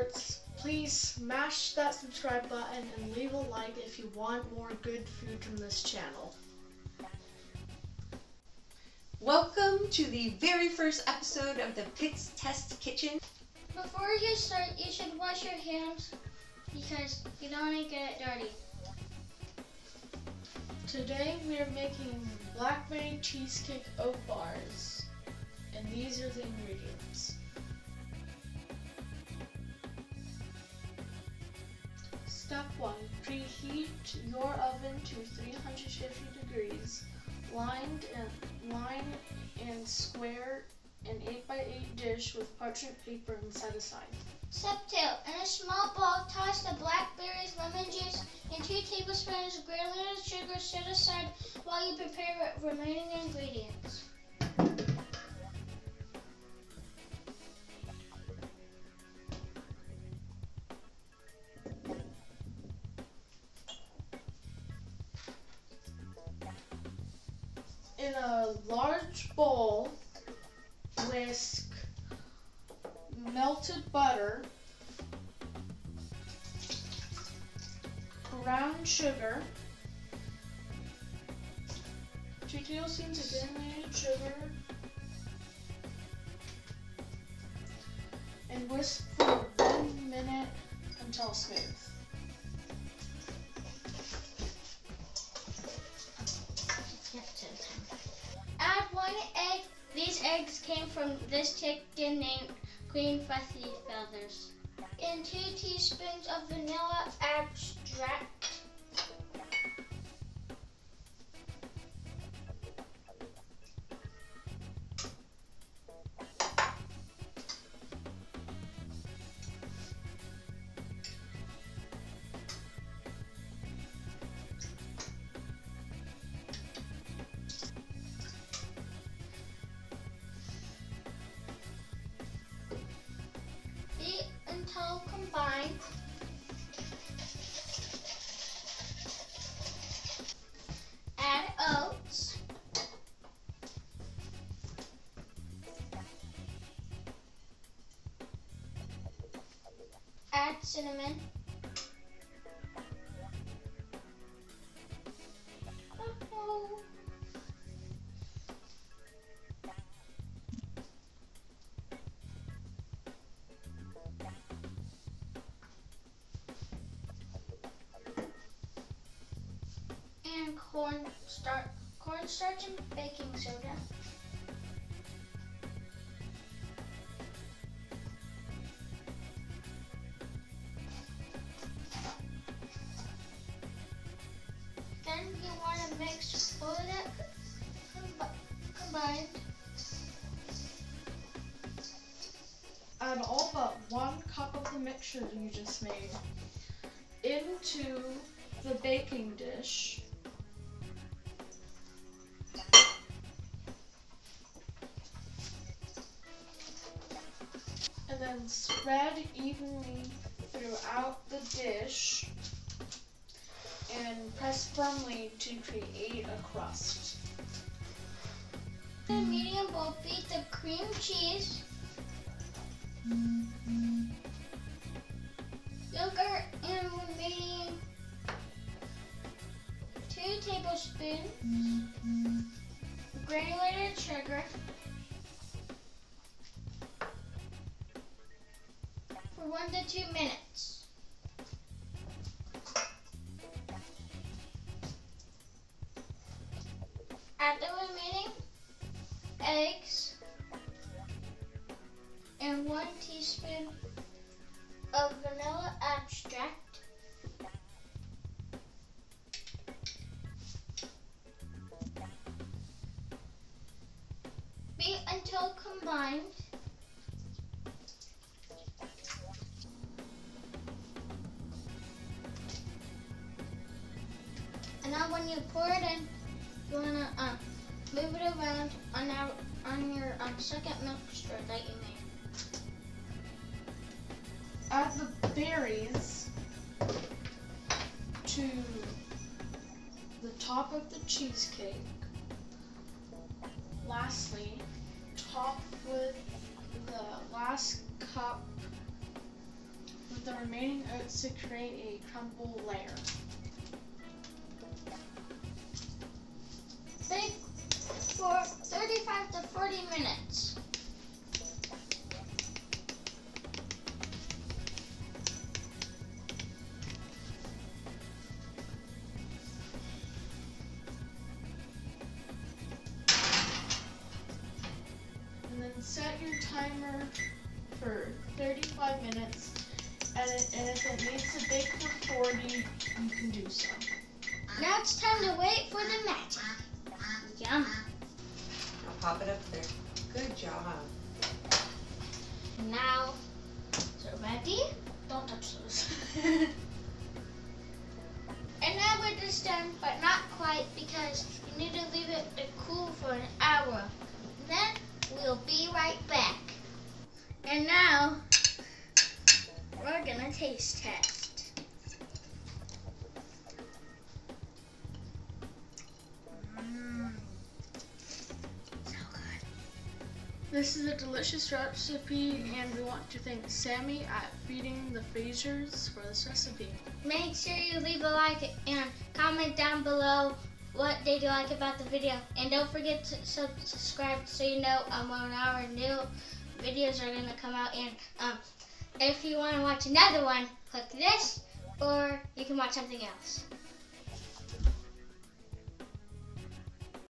starts, please smash that subscribe button and leave a like if you want more good food from this channel. Welcome to the very first episode of the Pits Test Kitchen. Before you start, you should wash your hands because you don't want to get it dirty. Today we are making Blackberry Cheesecake oat bars, and these are the ingredients. Step 1. Preheat your oven to 350 degrees. Line and square an 8x8 dish with parchment paper and set aside. Step 2. In a small bowl, toss the blackberries, lemon juice, and 2 tablespoons of granulated sugar set aside while you prepare the remaining ingredients. In a large bowl, whisk melted butter, brown sugar, 2 tablespoons of granulated sugar, and whisk for 1 minute until smooth. Add 1 egg. These eggs came from this chicken named feedingthefrasers. And 2 teaspoons of vanilla extract. Beat until combined. Add oats. Add cinnamon. And cornstarch and baking soda. Then you want to mix all of that combined. Add all but 1 cup of the mixture you just made into the baking dish. And then spread evenly throughout the dish and press firmly to create a crust. In a medium bowl, beat the cream cheese, yogurt, and remaining 2 tablespoons granulated sugar for 1 to 2 minutes. Add the remaining eggs and 1 teaspoon of vanilla extract. Beat until combined. And now when you pour it in, you want to move it around on your second mixture that you made. Add the berries to the top of the cheesecake. Lastly, top with the last cup with the remaining oats to create a crumble layer. Bake for 35 to 40 minutes. And then set your timer for 35 minutes, and if it needs to bake for 40, you can do so. Now it's time to wait for the magic. Yum. I'll pop it up there. Good job. Now, is it ready? Don't touch those. And now we're just done, but not quite, because you need to leave it to cool for an hour. Then we'll be right back. And now, we're gonna taste test. So good. This is a delicious recipe, and we want to thank Sammy at Feeding the Frasers for this recipe. Make sure you leave a like and comment down below what did you like about the video. And don't forget to subscribe so you know when our new videos are going to come out. And if you want to watch another one, click this, or you can watch something else.